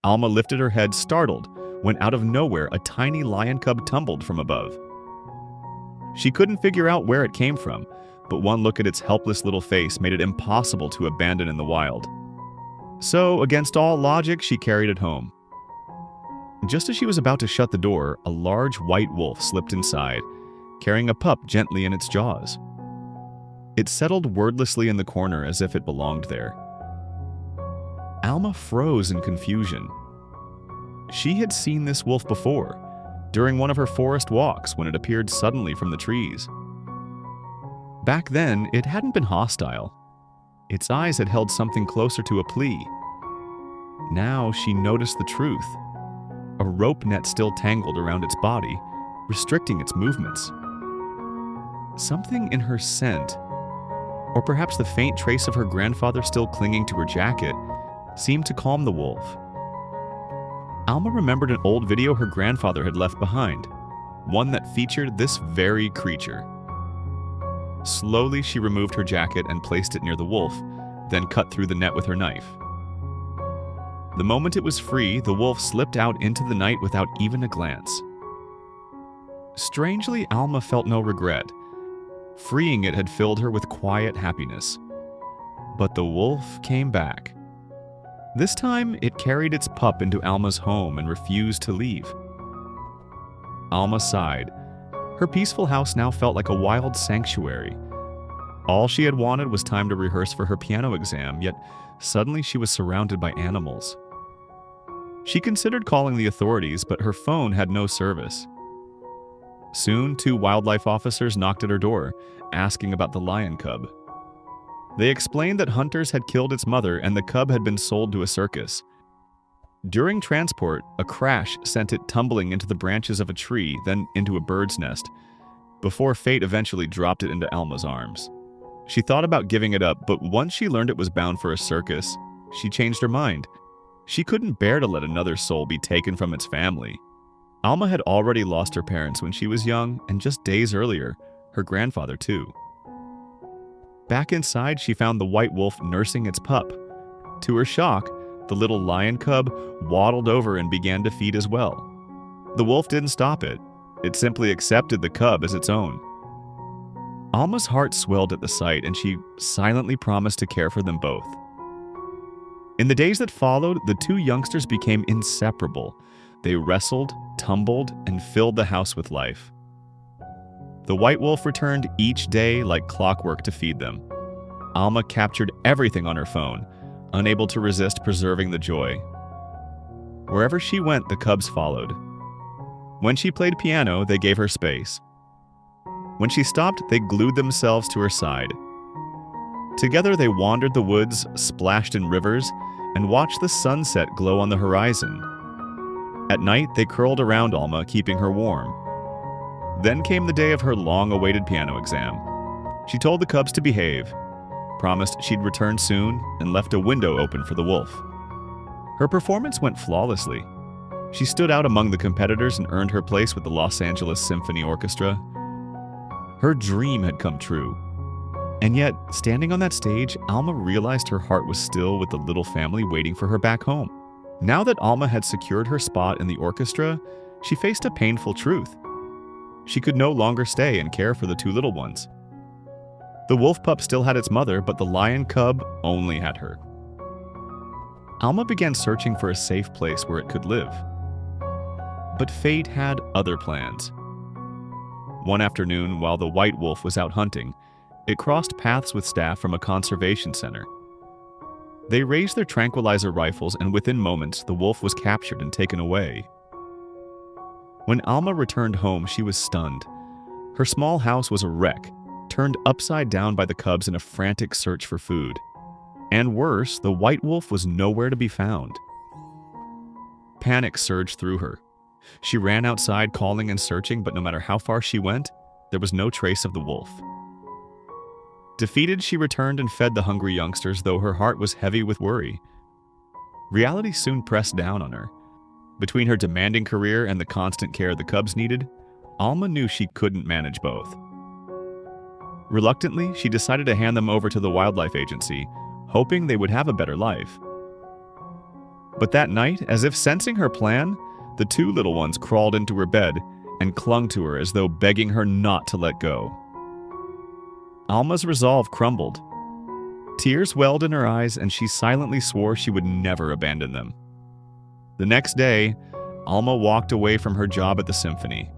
Alma lifted her head, startled, when out of nowhere a tiny lion cub tumbled from above. She couldn't figure out where it came from, but one look at its helpless little face made it impossible to abandon in the wild. So, against all logic, she carried it home. Just as she was about to shut the door, a large white wolf slipped inside, carrying a pup gently in its jaws. It settled wordlessly in the corner as if it belonged there. Alma froze in confusion. She had seen this wolf before, during one of her forest walks when it appeared suddenly from the trees. Back then, it hadn't been hostile. Its eyes had held something closer to a plea. Now she noticed the truth. A rope net still tangled around its body, restricting its movements. Something in her scent, or perhaps the faint trace of her grandfather still clinging to her jacket, seemed to calm the wolf. Alma remembered an old video her grandfather had left behind, one that featured this very creature. Slowly, she removed her jacket and placed it near the wolf, then cut through the net with her knife. The moment it was free, the wolf slipped out into the night without even a glance. Strangely, Alma felt no regret. Freeing it had filled her with quiet happiness. But the wolf came back. This time, it carried its pup into Alma's home and refused to leave. Alma sighed. Her peaceful house now felt like a wild sanctuary. All she had wanted was time to rehearse for her piano exam, yet suddenly she was surrounded by animals. She considered calling the authorities, but her phone had no service. Soon, 2 wildlife officers knocked at her door, asking about the lion cub. They explained that hunters had killed its mother and the cub had been sold to a circus. During transport, a crash sent it tumbling into the branches of a tree, then into a bird's nest, before fate eventually dropped it into Alma's arms. She thought about giving it up, but once she learned it was bound for a circus, she changed her mind. She couldn't bear to let another soul be taken from its family. Alma had already lost her parents when she was young, and just days earlier, her grandfather too. Back inside, she found the white wolf nursing its pup. To her shock, the little lion cub waddled over and began to feed as well. The wolf didn't stop it. It simply accepted the cub as its own. Alma's heart swelled at the sight, and she silently promised to care for them both. In the days that followed, the 2 youngsters became inseparable. They wrestled, tumbled, and filled the house with life. The white wolf returned each day like clockwork to feed them. Alma captured everything on her phone, unable to resist preserving the joy. Wherever she went, the cubs followed. When she played piano, they gave her space. When she stopped, they glued themselves to her side. Together, they wandered the woods, splashed in rivers, and watched the sunset glow on the horizon. At night, they curled around Alma, keeping her warm. Then came the day of her long-awaited piano exam. She told the cubs to behave, promised she'd return soon, and left a window open for the wolf. Her performance went flawlessly. She stood out among the competitors and earned her place with the Los Angeles Symphony Orchestra. Her dream had come true. And yet, standing on that stage, Alma realized her heart was still with the little family waiting for her back home. Now that Alma had secured her spot in the orchestra, she faced a painful truth. She could no longer stay and care for the 2 little ones. The wolf pup still had its mother, but the lion cub only had her. Alma began searching for a safe place where it could live. But fate had other plans. One afternoon, while the white wolf was out hunting, it crossed paths with staff from a conservation center. They raised their tranquilizer rifles, and within moments, the wolf was captured and taken away. When Alma returned home, she was stunned. Her small house was a wreck, turned upside down by the cubs in a frantic search for food. And worse, the white wolf was nowhere to be found. Panic surged through her. She ran outside, calling and searching, but no matter how far she went, there was no trace of the wolf. Defeated, she returned and fed the hungry youngsters, though her heart was heavy with worry. Reality soon pressed down on her. Between her demanding career and the constant care the cubs needed, Alma knew she couldn't manage both. Reluctantly, she decided to hand them over to the wildlife agency, hoping they would have a better life. But that night, as if sensing her plan, the two little ones crawled into her bed and clung to her as though begging her not to let go. Alma's resolve crumbled. Tears welled in her eyes, and she silently swore she would never abandon them. The next day, Alma walked away from her job at the symphony.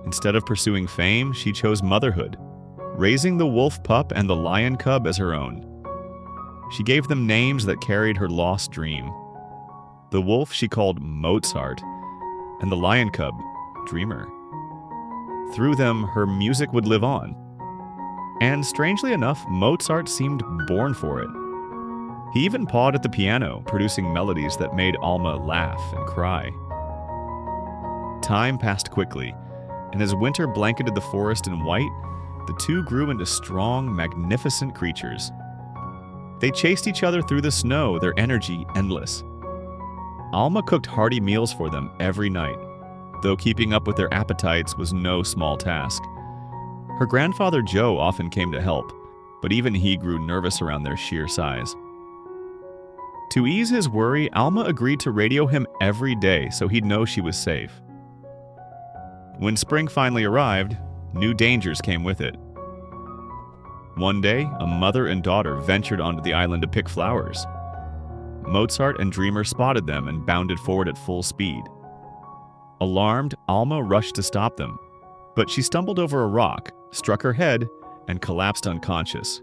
Instead of pursuing fame, she chose motherhood, raising the wolf pup and the lion cub as her own. She gave them names that carried her lost dream. The wolf she called Mozart, and the lion cub, Dreamer. Through them, her music would live on. And strangely enough, Mozart seemed born for it. He even pawed at the piano, producing melodies that made Alma laugh and cry. Time passed quickly, and as winter blanketed the forest in white, the two grew into strong, magnificent creatures. They chased each other through the snow, their energy endless. Alma cooked hearty meals for them every night, though keeping up with their appetites was no small task. Her grandfather Joe often came to help, but even he grew nervous around their sheer size. To ease his worry, Alma agreed to radio him every day so he'd know she was safe. When spring finally arrived, new dangers came with it. One day, a mother and daughter ventured onto the island to pick flowers. Mozart and Dreamer spotted them and bounded forward at full speed. Alarmed, Alma rushed to stop them, but she stumbled over a rock, struck her head, and collapsed unconscious.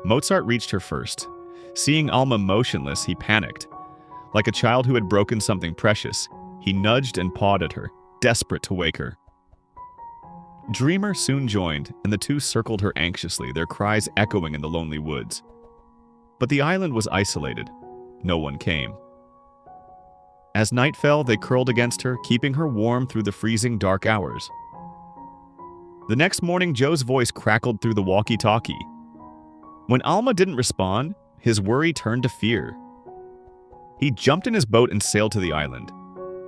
Mozart reached her first. Seeing Alma motionless, he panicked. Like a child who had broken something precious, he nudged and pawed at her, desperate to wake her. Dreamer soon joined, and the two circled her anxiously, their cries echoing in the lonely woods. But the island was isolated. No one came. As night fell, they curled against her, keeping her warm through the freezing dark hours. The next morning, Joe's voice crackled through the walkie-talkie. When Alma didn't respond, his worry turned to fear. He jumped in his boat and sailed to the island.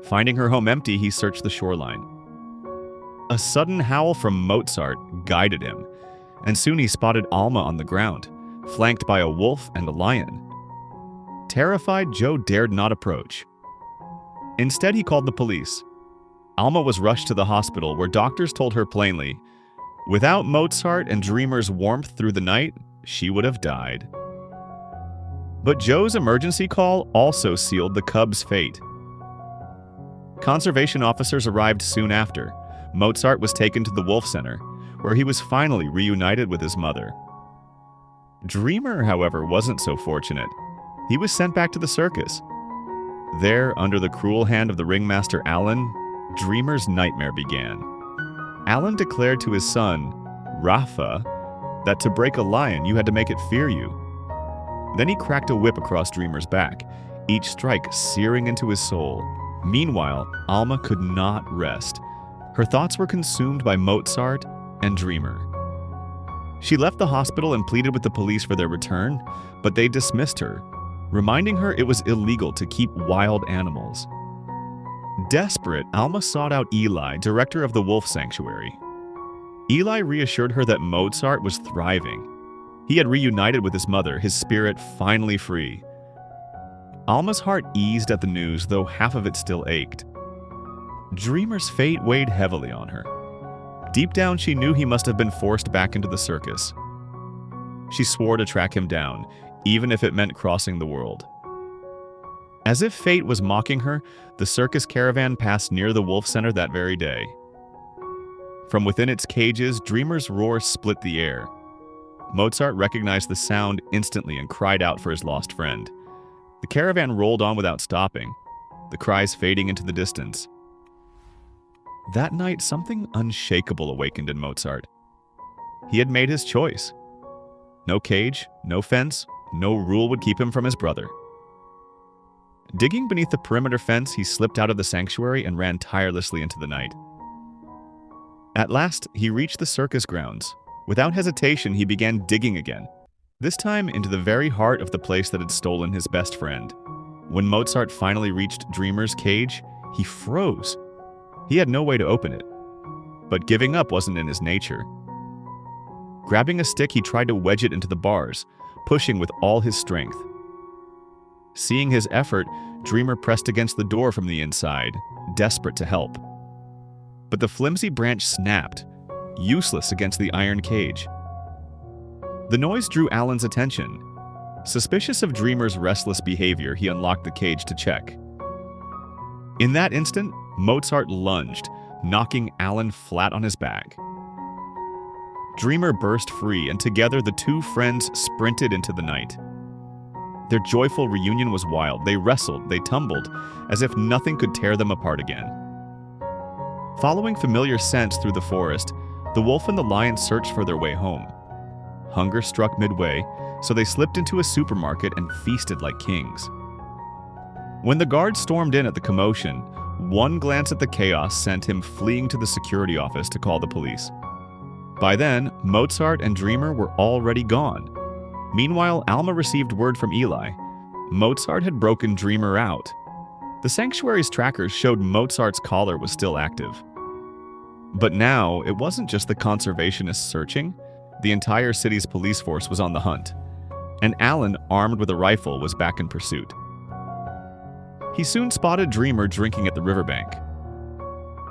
Finding her home empty, he searched the shoreline. A sudden howl from Mozart guided him, and soon he spotted Alma on the ground, flanked by a wolf and a lion. Terrified, Joe dared not approach. Instead, he called the police. Alma was rushed to the hospital, where doctors told her plainly, without Mozart and Dreamer's warmth through the night, she would have died. But Joe's emergency call also sealed the cub's fate. Conservation officers arrived soon after. Mozart was taken to the Wolf Center, where he was finally reunited with his mother. Dreamer, however, wasn't so fortunate. He was sent back to the circus. There, under the cruel hand of the ringmaster Alan, Dreamer's nightmare began. Alan declared to his son, Rafa, that to break a lion you had to make it fear you. Then he cracked a whip across Dreamer's back, each strike searing into his soul. Meanwhile, Alma could not rest. Her thoughts were consumed by Mozart and Dreamer. She left the hospital and pleaded with the police for their return, but they dismissed her, reminding her it was illegal to keep wild animals. Desperate, Alma sought out Eli, director of the Wolf Sanctuary. Eli reassured her that Mozart was thriving. He had reunited with his mother, his spirit finally free. Alma's heart eased at the news, though half of it still ached. Dreamer's fate weighed heavily on her. Deep down, she knew he must have been forced back into the circus. She swore to track him down, even if it meant crossing the world. As if fate was mocking her, the circus caravan passed near the Wolf Center that very day. From within its cages, Dreamer's roar split the air. Mozart recognized the sound instantly and cried out for his lost friend. The caravan rolled on without stopping, the cries fading into the distance. That night, something unshakable awakened in Mozart. He had made his choice. No cage, no fence, no rule would keep him from his brother. Digging beneath the perimeter fence, he slipped out of the sanctuary and ran tirelessly into the night. At last, he reached the circus grounds. Without hesitation, he began digging again, this time into the very heart of the place that had stolen his best friend. When Mozart finally reached Dreamer's cage, he froze. He had no way to open it. But giving up wasn't in his nature. Grabbing a stick, he tried to wedge it into the bars, pushing with all his strength. Seeing his effort, Dreamer pressed against the door from the inside, desperate to help. But the flimsy branch snapped, useless against the iron cage. The noise drew Alan's attention. Suspicious of Dreamer's restless behavior, he unlocked the cage to check. In that instant, Mozart lunged, knocking Alan flat on his back. Dreamer burst free, and together the two friends sprinted into the night. Their joyful reunion was wild. They wrestled, they tumbled, as if nothing could tear them apart again. Following familiar scents through the forest, the wolf and the lion searched for their way home. Hunger struck midway, so they slipped into a supermarket and feasted like kings. When the guards stormed in at the commotion, one glance at the chaos sent him fleeing to the security office to call the police. By then, Mozart and Dreamer were already gone. Meanwhile, Alma received word from Eli. Mozart had broken Dreamer out. The sanctuary's trackers showed Mozart's collar was still active. But now, it wasn't just the conservationists searching. The entire city's police force was on the hunt. And Alan, armed with a rifle, was back in pursuit. He soon spotted Dreamer drinking at the riverbank.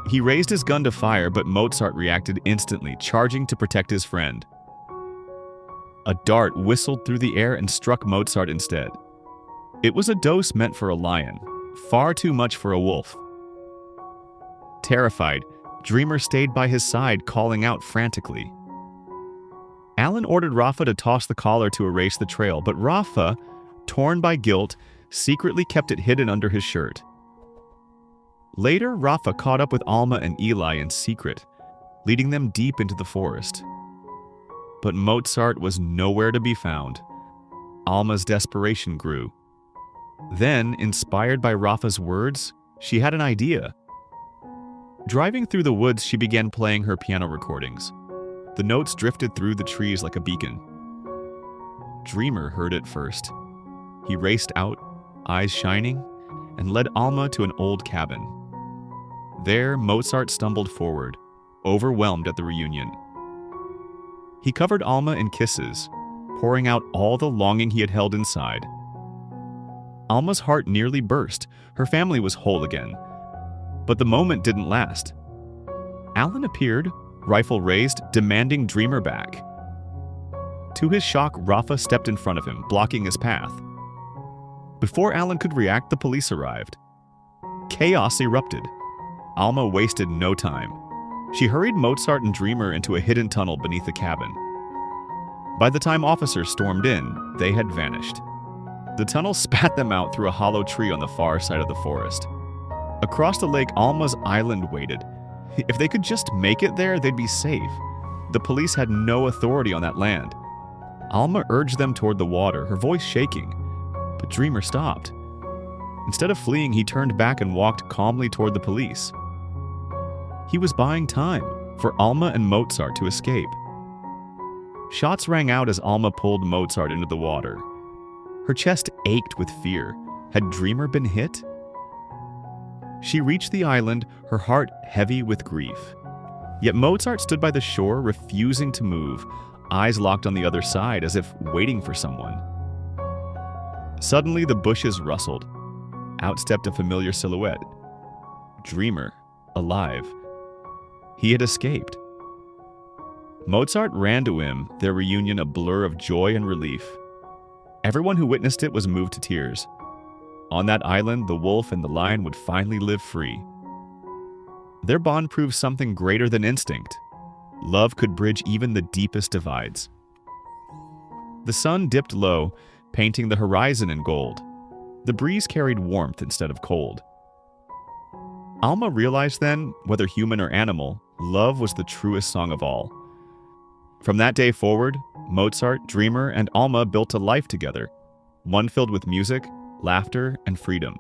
He raised his gun to fire, but Mozart reacted instantly, charging to protect his friend. A dart whistled through the air and struck Mozart instead. It was a dose meant for a lion, far too much for a wolf. Terrified, Dreamer stayed by his side, calling out frantically. Alan ordered Rafa to toss the collar to erase the trail, but Rafa, torn by guilt, secretly kept it hidden under his shirt. Later, Rafa caught up with Alma and Eli in secret, leading them deep into the forest. But Mozart was nowhere to be found. Alma's desperation grew. Then, inspired by Rafa's words, she had an idea. Driving through the woods, she began playing her piano recordings. The notes drifted through the trees like a beacon. Dreamer heard it first. He raced out, eyes shining, and led Alma to an old cabin. There, Mozart stumbled forward, overwhelmed at the reunion. He covered Alma in kisses, pouring out all the longing he had held inside. Alma's heart nearly burst. Her family was whole again. But the moment didn't last. Alan appeared, rifle raised, demanding Dreamer back. To his shock, Rafa stepped in front of him, blocking his path. Before Alan could react, the police arrived. Chaos erupted. Alma wasted no time. She hurried Mozart and Dreamer into a hidden tunnel beneath the cabin. By the time officers stormed in, they had vanished. The tunnel spat them out through a hollow tree on the far side of the forest. Across the lake, Alma's island waited. If they could just make it there, they'd be safe. The police had no authority on that land. Alma urged them toward the water, her voice shaking. But Dreamer stopped. Instead of fleeing, he turned back and walked calmly toward the police. He was buying time for Alma and Mozart to escape. Shots rang out as Alma pulled Mozart into the water. Her chest ached with fear. Had Dreamer been hit? She reached the island, her heart heavy with grief. Yet Mozart stood by the shore, refusing to move, eyes locked on the other side as if waiting for someone. Suddenly, the bushes rustled. Out stepped a familiar silhouette. Dreamer, alive. He had escaped. Mozart ran to him, their reunion a blur of joy and relief. Everyone who witnessed it was moved to tears. On that island, the wolf and the lion would finally live free. Their bond proved something greater than instinct. Love could bridge even the deepest divides. The sun dipped low, painting the horizon in gold. The breeze carried warmth instead of cold. Alma realized then, whether human or animal, love was the truest song of all. From that day forward, Mozart, Dreamer, and Alma built a life together, one filled with music, laughter, and freedom.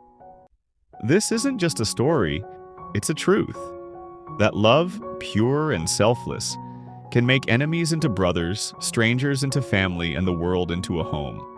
This isn't just a story, it's a truth. That love, pure and selfless, can make enemies into brothers, strangers into family, and the world into a home.